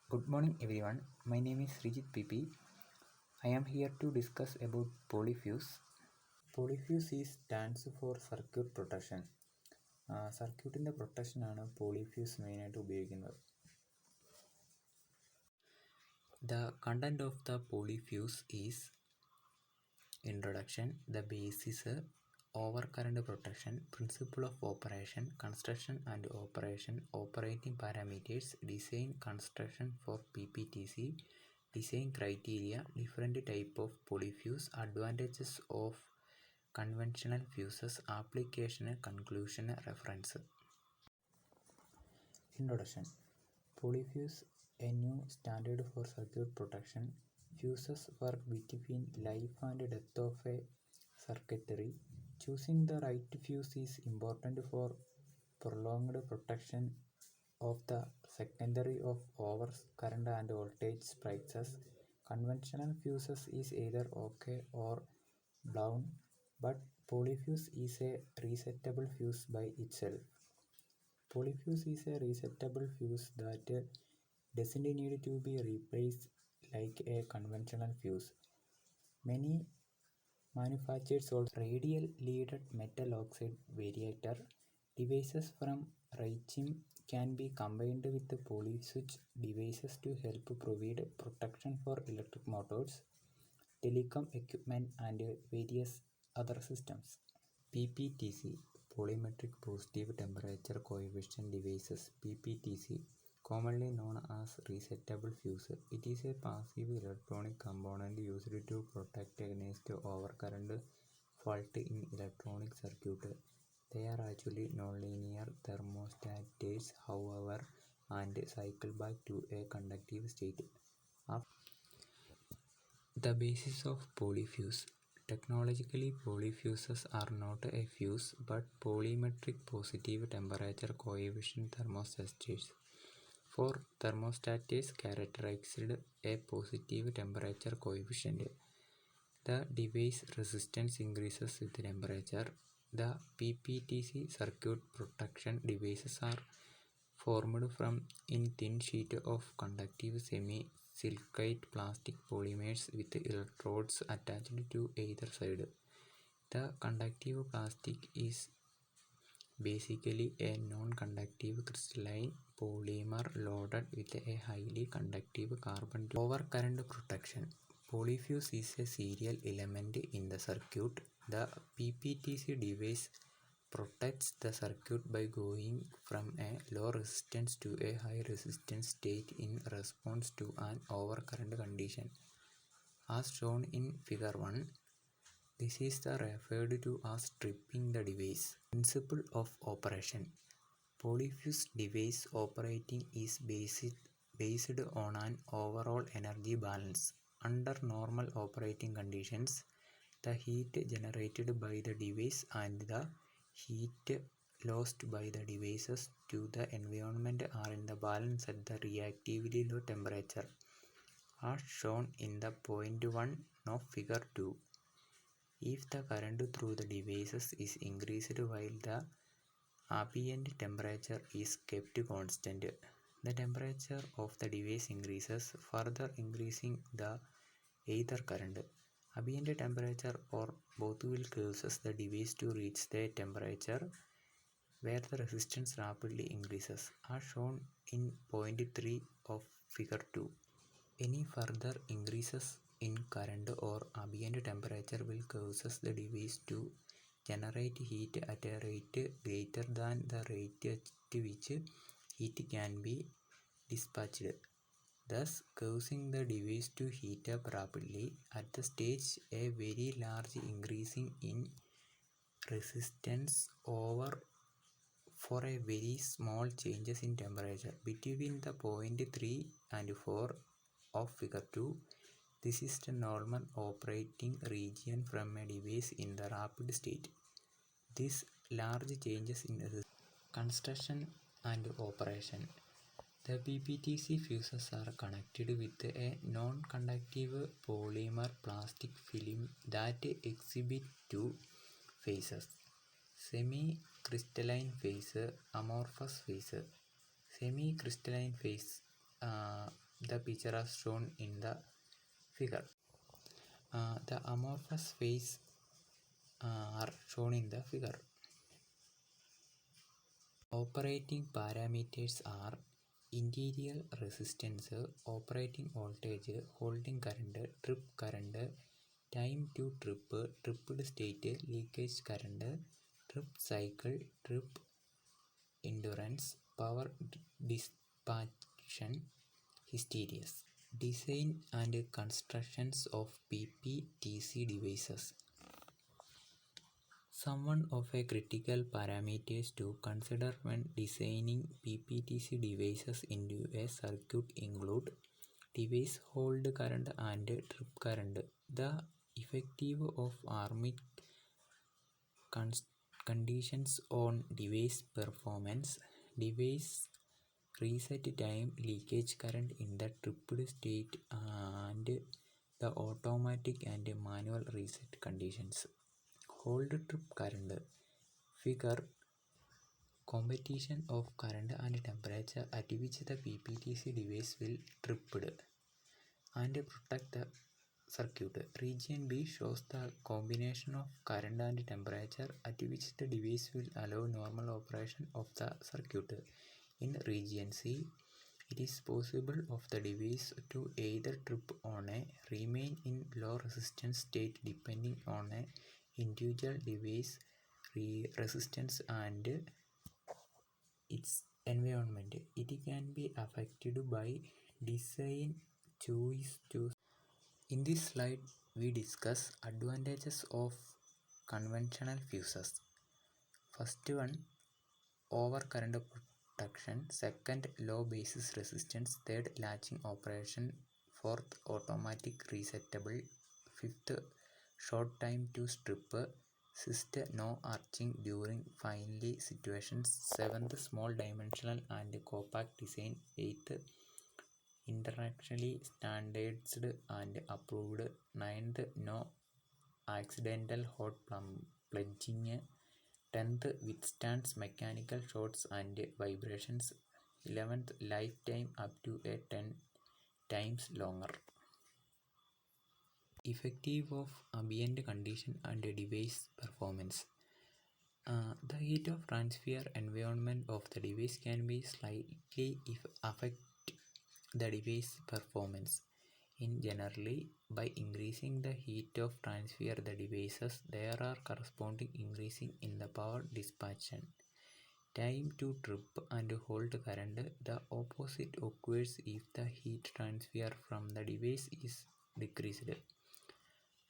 Good morning everyone. My name is Srijit PP. I am here to discuss about polyfuse. Polyfuse stands for circuit protection. സർക്യൂട്ടിൻ്റെ പ്രൊട്ടക്ഷനാണ് പോളിഫ്യൂസ് മെയിനായിട്ട് ഉപയോഗിക്കുന്നത്. The content of the polyfuse is introduction, the basis, overcurrent protection, principle of operation, construction and operation, operating parameters, design construction for PPTC, design criteria, different type of polyfuse, advantages of conventional fuses, application, conclusion, reference. Introduction. Polyfuse, a new standard for circuit protection. Fuses work between life and death of a circuitry. Choosing the right fuse is important for prolonged protection of the secondary of over current and voltage spikes. Conventional fuses is either okay or blown, but polyfuse is a resettable fuse by itself. Polyfuse is a resettable fuse that doesn't need to be replaced like a conventional fuse. Many manufacturers also radial leaded metal oxide variator devices from Raychem can be combined with the polyswitch devices to help provide protection for electric motors, telecom equipment and various other systems. PPTC, Polymetric Positive Temperature Coefficient Devices, PPTC, commonly known as resettable fuse. It is a passive electronic component used to protect against overcurrent fault in electronic circuit. They are actually nonlinear thermostats, however, and cycle back to a conductive state. The basis of polyfuse. Technologically, polyfuses are not a fuse but polymetric positive temperature coefficient thermostats. For thermostats characterized a positive temperature coefficient, the device resistance increases with temperature. The PPTC circuit protection devices are formed from in thin sheet of conductive semi-silicate plastic polymers with electrodes attached to either side. The conductive plastic is basically a non-conductive crystalline polymer loaded with a highly conductive carbon. Overcurrent protection. Polyfuse is a serial element in the circuit. The PPTC device protects the circuit by going from a low resistance to a high resistance state in response to an overcurrent condition. As shown in figure 1, this is referred to as tripping the device. Principle of operation. Polyfuse device operating is based on an overall energy balance. Under normal operating conditions, the heat generated by the device and the heat lost by the devices to the environment are in the balance at the reactively low temperature, as shown in the point 1 of figure 2. If the current through the devices is increased while the ambient temperature is kept constant, the temperature of the device increases, further increasing the either current. Ambient temperature or both will cause the device to reach the temperature where the resistance rapidly increases, as shown in point 3 of figure 2. Any further increases in current or ambient temperature will cause the device to generate heat at a rate greater than the rate at which heat can be dispatched, thus causing the device to heat up rapidly. At the stage a very large increasing in resistance over for a very small changes in temperature between the point 3 and 4 of figure 2. This is the normal operating region from a device in the rapid state. This large changes in construction and operation. The PPTC fuses are connected with a non-conductive polymer plastic film that exhibit two phases: semi-crystalline phase, amorphous phase. Semi-crystalline phase the picture as shown in the figure. The amorphous phase are shown in the figure. Operating parameters are interior resistance, operating voltage, holding current, trip current, time to trip, tripped state, leakage current, trip cycle, trip endurance, power dispatchation, hysteresis. Design and constructions of PPTC devices. Some of a critical parameters to consider when designing PPTC devices into a circuit include device hold current and trip current, the effective of arming conditions on device performance, device reset time, leakage current in the tripped state, and the automatic and manual reset conditions. Hold trip current figure competition of current and temperature at which the PPTC device will tripped and protect the circuit. Region B shows the combination of current and temperature at which the device will allow normal operation of the circuit. In region C, it is possible of the device to either trip on a remain in low resistance state depending on a individual device resistance and its environment. It can be affected by design choice to. In this slide, we discuss advantages of conventional fuses. First one, overcurrent protection. Second, low basis resistance. Third, latching operation. Fourth, automatic resettable. Fifth, short time to strip. Sixth, no arching during finally situations. Seventh, small dimensional and compact design. Eighth, internationally standardized and approved. Ninth, no accidental hot plunging. 10th, withstands mechanical shocks and vibrations. 11th, lifetime up to a 10 times longer. Effective of ambient condition and device performance. The heat of transfer environment of the device can be slightly affect the device performance. In generally, by increasing the heat of transfer the devices, there are corresponding increasing in the power dispatchation. Time to trip and hold current, the opposite occurs if the heat transfer from the device is decreased.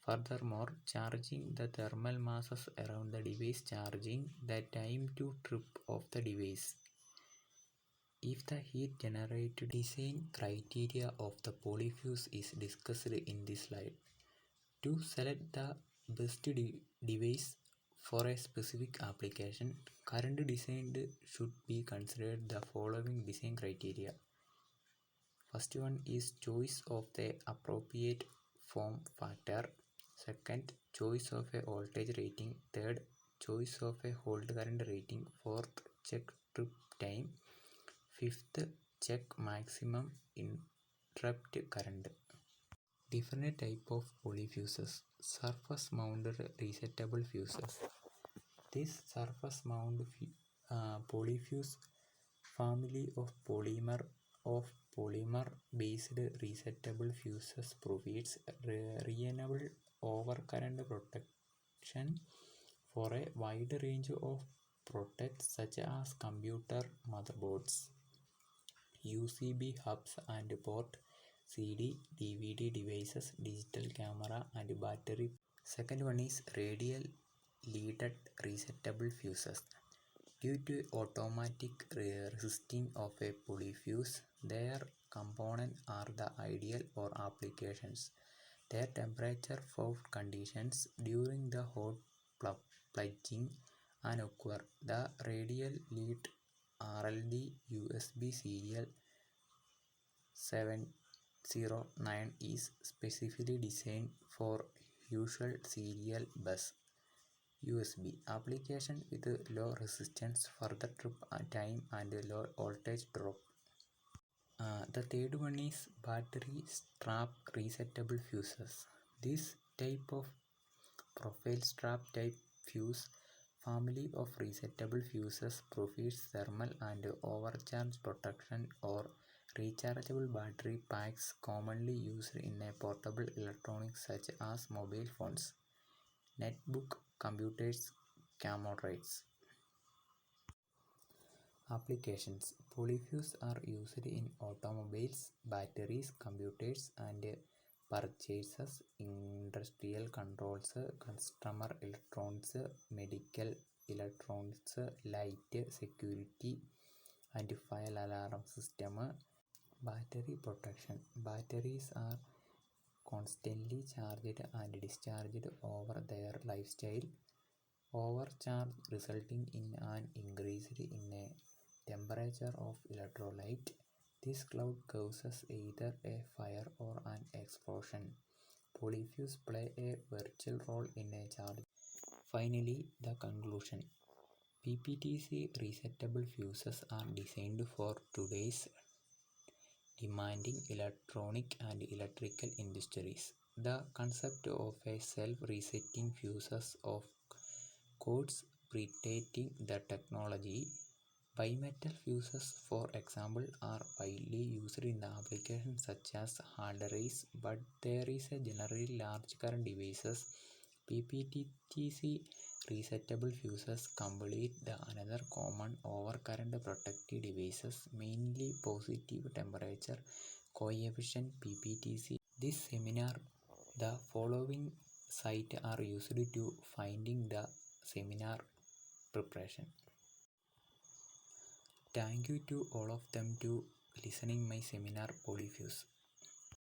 Furthermore, charging the thermal masses around the device charging the time to trip of the device. If the heat generated design criteria of the polyfuse is discussed in this slide. To select the best device for a specific application, current designed should be considered the following design criteria. First one is choice of the appropriate form factor. Second, choice of a voltage rating. Third, choice of a hold current rating. Fourth, check trip time. Fifth, check maximum interrupt current. Different type of polyfuses. Surface mounted resettable fuses. This surface mounted polyfuse family of polymer based resettable fuses provides renewable overcurrent protection for a wide range of products such as computer motherboards, USB hubs and port, CD, DVD devices, digital camera and battery. Second one is radial leaded resettable fuses. Due to automatic resisting of a polyfuse, their components are the ideal for applications. Their temperature for conditions during the hot plunging and occur. The radial lead RLD USB serial 709 is specifically designed for usual serial bus USB application with low resistance, further trip time and low voltage drop. The third one is battery strap resettable fuses. This type of profile strap type fuse family of resettable fuses provides thermal and overcharge protection or rechargeable battery packs commonly used in a portable electronics such as mobile phones, netbook, computers, cameras. Applications. Polyfuse are used in automobiles, batteries, computers, and purchases, industrial controls, customer electronics, medical electronics, light, security, and fire alarm system. Battery protection. Batteries are constantly charged and discharged over their lifestyle. Overcharge resulting in an increase in a temperature of electrolyte. This cloud causes either a fire or an explosion. Polyfuse play a virtual role in a charge. Finally, the conclusion. PPTC resettable fuses are designed for today's demanding electronic and electrical industries. The concept of a self-resetting fuses of course predating the technology. Bimetal fuses, for example, are widely used in applications such as hard drives, but there is a generally large current devices. PPTC resettable fuses complete the another common overcurrent protective devices, mainly positive temperature coefficient PPTC. This seminar, the following sites are used to finding the seminar preparation. Thank you to all of them to listening my seminar Polyfuse.